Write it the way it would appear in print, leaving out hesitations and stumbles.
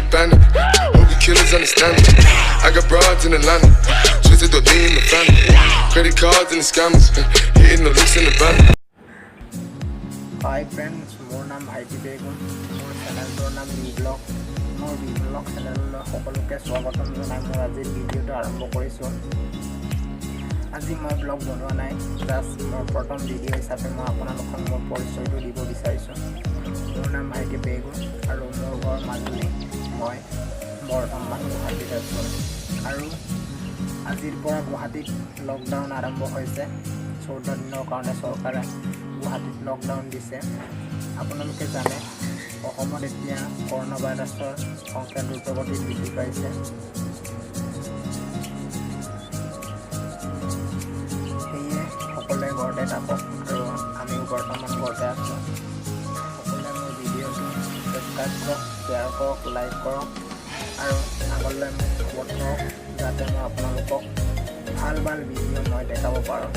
get bandit. Movie killers understand it. I got broads in Atlanta, twisted the D in the family. Credit cards and the scammers, hitting the licks in the van. Hi friends, মোৰ নাম ভাইটি বেগুন, মোৰ চেনেলটোৰ নাম বিব্লগ। মোৰ বিব্লগ চেনেললৈ সকলোকে স্বাগতম জনাই মোৰ আজিৰ ভিডিঅ'টো আৰম্ভ কৰিছোঁ। আজি মই ব্লগ বনোৱা নাই, জাষ্ট মোৰ প্ৰথম ভিডিঅ' হিচাপে মই আপোনালোকক মোৰ পৰিচয়টো দিব বিচাৰিছোঁ। মোৰ নাম ভাইটি বেগুন আৰু মোৰ ঘৰ মাজুলী। মই বৰ্তমান গুৱাহাটীত আছোঁ আৰু আজিৰ পৰা গুৱাহাটীত লকডাউন আৰম্ভ হৈছে। 14 দিনৰ কাৰণে চৰকাৰে গুৱাহাটীত লকডাউন দিছে। আপোনালোকে জানে অসমত এতিয়া কৰোণা ভাইৰাছৰ সংখ্যা দ্ৰুতগতিত বৃদ্ধি পাইছে। সেয়ে সকলোৱে ঘৰতে থাকক আৰু আমিও বৰ্তমান ঘৰতে আছোঁ। সকলোৱে মোৰ ভিডিঅ'টো ছাবস্ক্ৰাইব কৰক, শ্বেয়াৰ কৰক, লাইক কৰক আৰু আগলৈ মোক সাপোৰ্ট কৰক, যাতে মই আপোনালোকক ভাল ভিডিঅ' মই দেখাব পাৰোঁ।